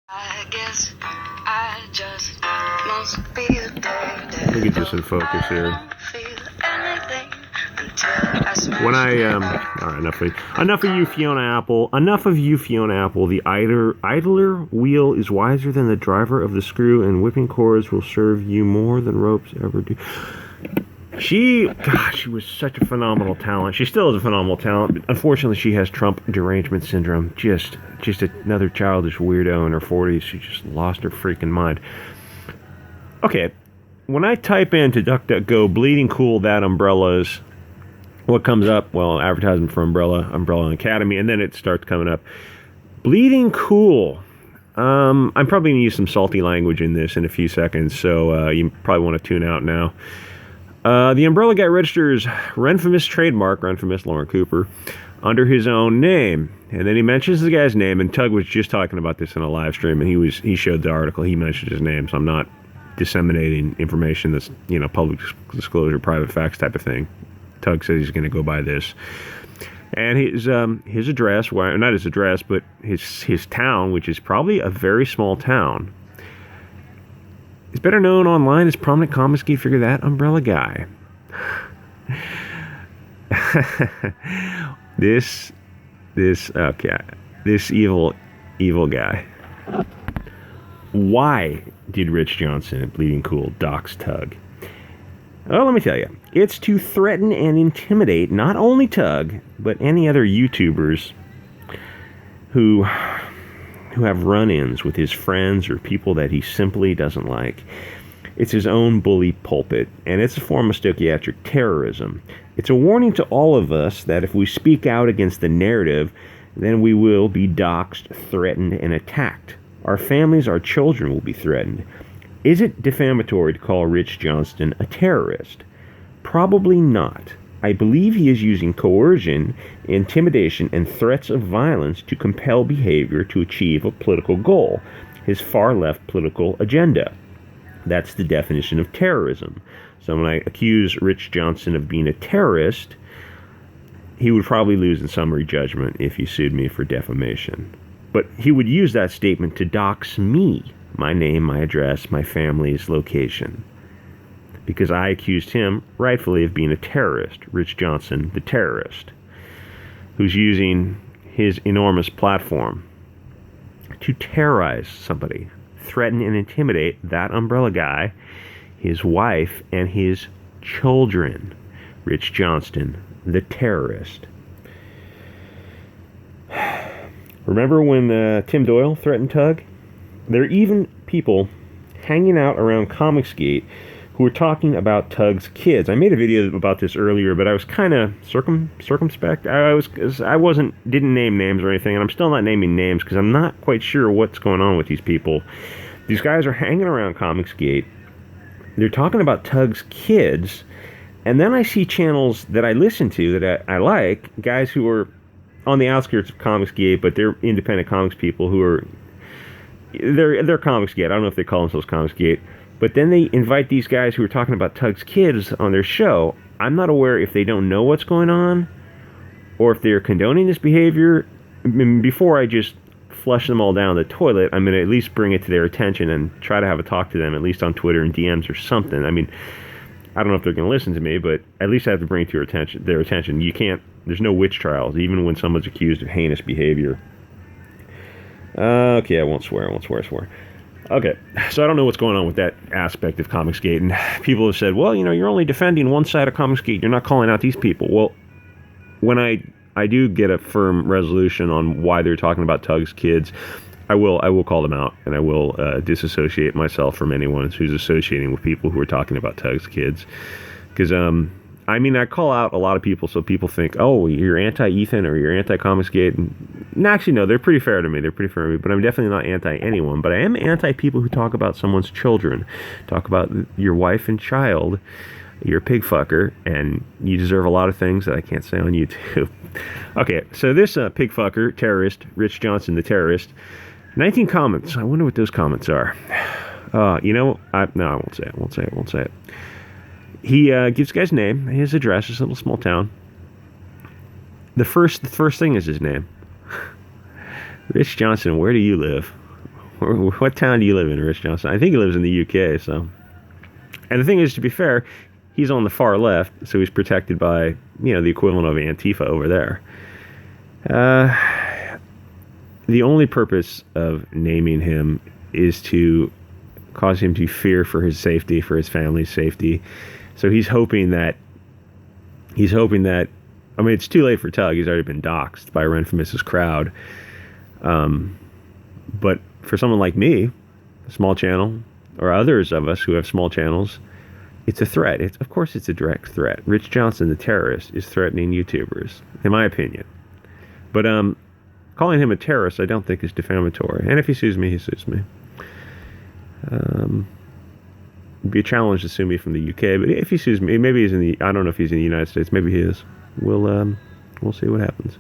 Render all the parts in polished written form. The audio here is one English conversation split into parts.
I guess I just must be the day. Let me get this in focus here. I don't feel anything until I smash When all right, enough of you, Fiona Apple. Enough of you, Fiona Apple. The idler wheel is wiser than the driver of the screw, and whipping cords will serve you more than ropes ever do. She was such a phenomenal talent. She still is a phenomenal talent. Unfortunately, she has Trump derangement syndrome. Just another childish weirdo in her 40s. She just lost her freaking mind. Okay, when I type into DuckDuckGo, bleeding cool, that umbrellas, what comes up? Well, advertisement for Umbrella Academy, and then it starts coming up. Bleeding cool. I'm probably going to use some salty language in this in a few seconds, so you probably want to tune out now. The Umbrella Guy registers Renfamous trademark, Renfamous Lauren Cooper, under his own name. And then he mentions the guy's name, and Tug was just talking about this in a live stream, and he showed the article. He mentioned his name, so I'm not disseminating information that's, public disclosure, private facts type of thing. Tug says he's going to go by this. And his address, well, not his address, but his town, which is probably a very small town, is better known online as prominent comics geek figure that Umbrella Guy. This evil guy. Why did Rich Johnston at Bleeding Cool dox Tug? Well, let me tell you. It's to threaten and intimidate not only Tug, but any other YouTubers who have run-ins with his friends or people that he simply doesn't like. It's his own bully pulpit, and it's a form of stochastic terrorism. It's a warning to all of us that if we speak out against the narrative, then we will be doxxed, threatened, and attacked. Our families, our children will be threatened. Is it defamatory to call Rich Johnston a terrorist? Probably not. I believe he is using coercion, intimidation, and threats of violence to compel behavior to achieve a political goal, his far-left political agenda. That's the definition of terrorism. So when I accuse Rich Johnston of being a terrorist, he would probably lose in summary judgment if he sued me for defamation. But he would use that statement to dox me, my name, my address, my family's location, because I accused him, rightfully, of being a terrorist, Rich Johnston, the terrorist, who's using his enormous platform to terrorize somebody, threaten and intimidate that Umbrella Guy, his wife, and his children. Rich Johnston, the terrorist. Remember when Tim Doyle threatened Tug? There are even people hanging out around Comicsgate who were talking about Tug's kids. I made a video about this earlier, but I was kind of circumspect. Didn't name names or anything, and I'm still not naming names because I'm not quite sure what's going on with these people. These guys are hanging around Comicsgate. They're talking about Tug's kids, and then I see channels that I listen to that I like, guys who are on the outskirts of Comicsgate, but they're independent comics people who are they're Comicsgate. I don't know if they call themselves Comicsgate. But then they invite these guys who are talking about Tug's kids on their show. I'm not aware if they don't know what's going on or if they're condoning this behavior. Before I just flush them all down the toilet, I'm going to at least bring it to their attention and try to have a talk to them, at least on Twitter and DMs or something. I mean, I don't know if they're going to listen to me, but at least I have to bring it to their attention. You can't, there's no witch trials, even when someone's accused of heinous behavior. Okay, I won't swear. Okay, so I don't know what's going on with that aspect of Comicsgate, and people have said, well, you're only defending one side of Comicsgate, you're not calling out these people. Well, when I do get a firm resolution on why they're talking about Tug's kids, I will call them out, and I will disassociate myself from anyone who's associating with people who are talking about Tug's kids, because I call out a lot of people, so people think, oh, you're anti-Ethan or you're anti-Comicsgate. And actually, no, they're pretty fair to me. But I'm definitely not anti-anyone. But I am anti-people who talk about someone's children, talk about your wife and child. You're a pig fucker, and you deserve a lot of things that I can't say on YouTube. Okay, so this pig fucker, terrorist, Rich Johnston, the terrorist, 19 comments. I wonder what those comments are. I won't say it. He gives the guy's name, his address, this little small town. The first thing is his name. Rich Johnston, where do you live? What town do you live in, Rich Johnston? I think he lives in the UK. So, and the thing is, to be fair, he's on the far left, so he's protected by the equivalent of Antifa over there. The only purpose of naming him is to cause him to fear for his safety, for his family's safety. So he's hoping that. I mean, it's too late for Tug. He's already been doxxed by Renfamous' crowd. But for someone like me, a small channel, or others of us who have small channels, it's a threat. Of course, it's a direct threat. Rich Johnston, the terrorist, is threatening YouTubers, in my opinion. But calling him a terrorist, I don't think is defamatory. And if he sues me, he sues me. It'd be a challenge to sue me from the UK. But if he sues me, maybe he's I don't know if he's in the United States. Maybe he is. We'll see what happens.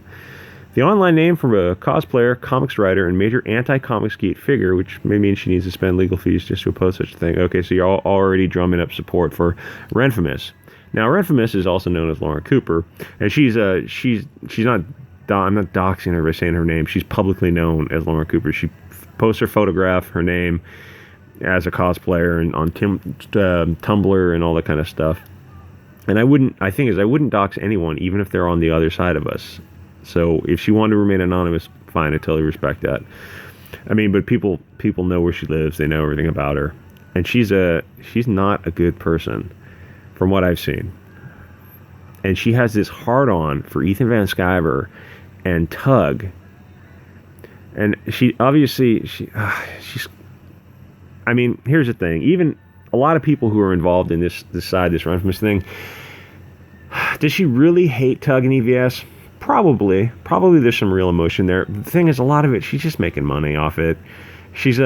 The online name from a cosplayer, comics writer, and major anti-Comicsgate figure, which may mean she needs to spend legal fees just to oppose such a thing. Okay, so you're already drumming up support for Renfamous. Now, Renfamous is also known as Lauren Cooper, and she's not. I'm not doxing her by saying her name. She's publicly known as Lauren Cooper. She posts her photograph, her name, as a cosplayer, and on Tumblr and all that kind of stuff. And I wouldn't dox anyone, even if they're on the other side of us. So if she wanted to remain anonymous, fine, I totally respect that. I mean, but people know where she lives, they know everything about her. And she's not a good person, from what I've seen. And she has this hard-on for Ethan Van Sciver and Tug. And she's I mean, here's the thing. Even a lot of people who are involved in this Renfamous thing, does she really hate Tug and EVS? Probably there's some real emotion there. The thing is, a lot of it, she's just making money off it. She's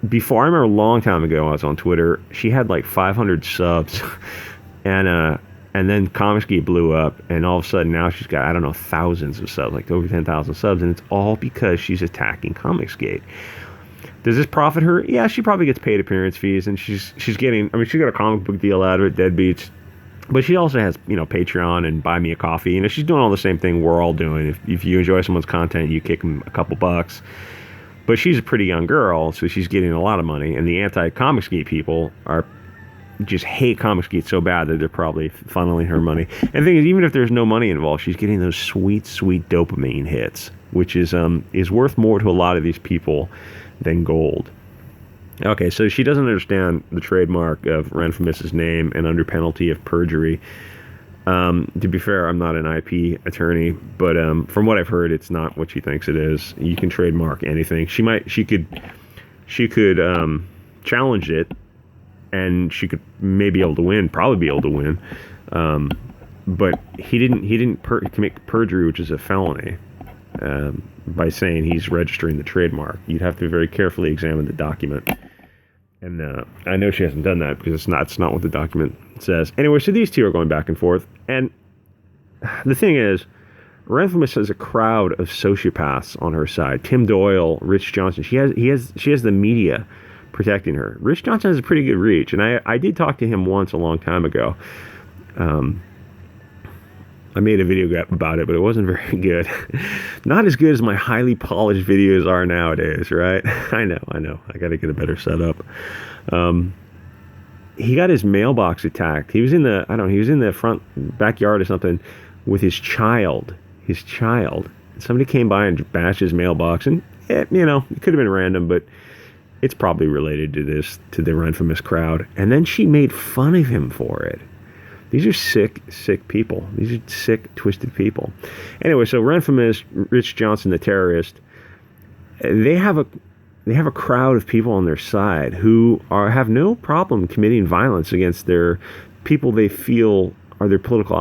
before, I remember a long time ago, I was on Twitter, she had like 500 subs, and then Comicsgate blew up, and all of a sudden now she's got, I don't know, thousands of subs, like over 10,000 subs, and it's all because she's attacking Comicsgate. Does this profit her? Yeah, she probably gets paid appearance fees, and she's getting, I mean, she got a comic book deal out of it, Deadbeats. But she also has, Patreon and Buy Me a Coffee. She's doing all the same thing we're all doing. If you enjoy someone's content, you kick them a couple bucks. But she's a pretty young girl, so she's getting a lot of money. And the anti-Comicsgate people just hate Comicsgate so bad that they're probably funneling her money. And the thing is, even if there's no money involved, she's getting those sweet, sweet dopamine hits, which is worth more to a lot of these people than gold. Okay, so she doesn't understand the trademark of Renfamous' name, and under penalty of perjury. To be fair, I'm not an IP attorney, but from what I've heard, it's not what she thinks it is. You can trademark anything. She could challenge it, and she could probably be able to win. But he didn't commit perjury, which is a felony, by saying he's registering the trademark. You'd have to very carefully examine the document. And I know she hasn't done that because it's not what the document says. Anyway, so these two are going back and forth. And the thing is, Renfamous has a crowd of sociopaths on her side. Tim Doyle, Rich Johnston. She has the media protecting her. Rich Johnston has a pretty good reach, and I did talk to him once a long time ago. I made a video about it, but it wasn't very good. Not as good as my highly polished videos are nowadays, right? I know. I got to get a better setup. He got his mailbox attacked. He was in the front backyard or something with his child. Somebody came by and bashed his mailbox, and it could have been random, but it's probably related to the Renfamous crowd. And then she made fun of him for it. These are sick people. These are sick, twisted people. Anyway, so Renfamous, Rich Johnston, the terrorist, they have a crowd of people on their side who have no problem committing violence against their people they feel are their political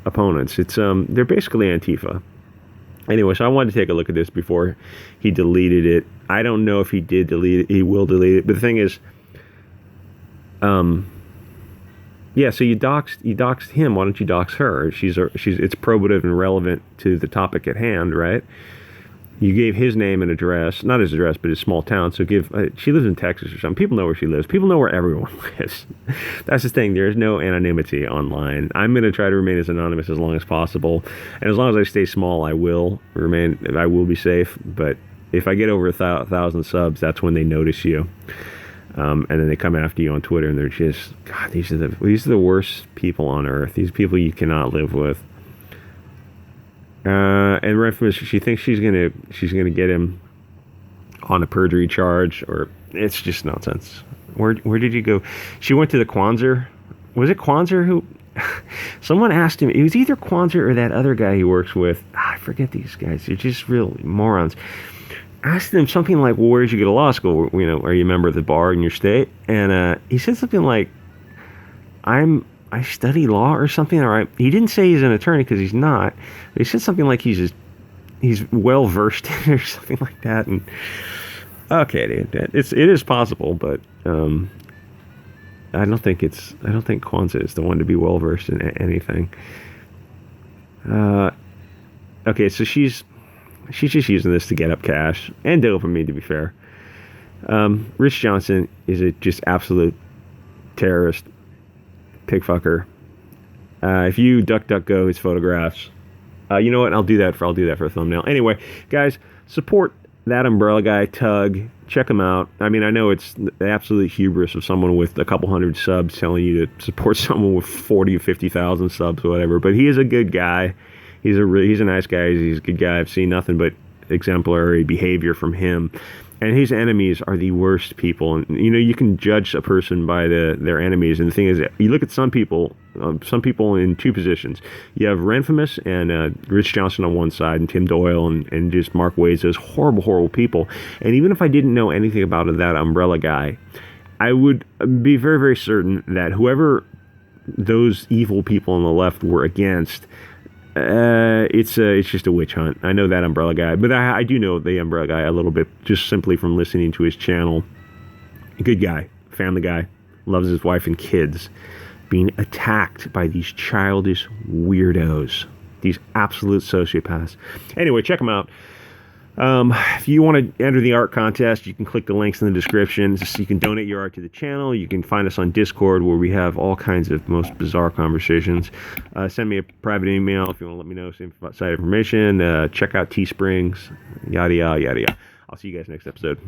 opponents. It's they're basically Antifa. Anyway, so I wanted to take a look at this before he deleted it. I don't know if he did delete it. He will delete it. But the thing is, yeah, so you doxed him. Why don't you dox her? It's probative and relevant to the topic at hand, right? You gave his name and address, not his address, but his small town. So she lives in Texas or something. People know where she lives. People know where everyone lives. That's the thing. There is no anonymity online. I'm going to try to remain as anonymous as long as possible, and as long as I stay small, I will be safe. But if I get over 1,000 subs, that's when they notice you. And then they come after you on Twitter, and they're just, God, these are the worst people on earth. These people you cannot live with. And Renfamous, she thinks she's gonna get him on a perjury charge, or it's just nonsense. Where did you go? She went to the Kwanzaa. Was it Kwanzaa who? Someone asked him. It was either Kwanzaa or that other guy he works with. I forget these guys. They're just real morons. Asked him something like, well, where did you go to law school? You know, are you a member of the bar in your state? And he said something like, I study law or something. All right. He didn't say he's an attorney because he's not. But he said something like he's well versed in or something like that. And okay, dude, it is possible, but I don't think Kwanzaa is the one to be well versed in anything. Okay, so she's just using this to get up cash and dopamine, to be fair. Rich Johnston is a just absolute terrorist, pig fucker. If you DuckDuckGo his photographs, you know what? I'll do that for a thumbnail. Anyway, guys, support that umbrella guy, Tug. Check him out. I mean, I know it's the absolute hubris of someone with a couple hundred subs telling you to support someone with 40 or 50,000 subs or whatever, but he is a good guy. He's a nice guy. He's a good guy. I've seen nothing but exemplary behavior from him. And his enemies are the worst people. And, you know, you can judge a person by their enemies. And the thing is, you look at some people in two positions. You have Renfamous and Rich Johnston on one side, and Tim Doyle and just Mark Waid, those horrible, horrible people. And even if I didn't know anything about that umbrella guy, I would be very, very certain that whoever those evil people on the left were against, it's just a witch hunt. I know that umbrella guy, but I do know the umbrella guy a little bit, just simply from listening to his channel. Good guy, family guy, loves his wife and kids, being attacked by these childish weirdos, these absolute sociopaths. Anyway, check them out. If you want to enter the art contest, you can click the links in the description. You can donate your art to the channel. You can find us on Discord, where we have all kinds of most bizarre conversations. Send me a private email if you want to let me know some site information. Check out Teesprings, yada, yada, yada, yada. I'll see you guys next episode.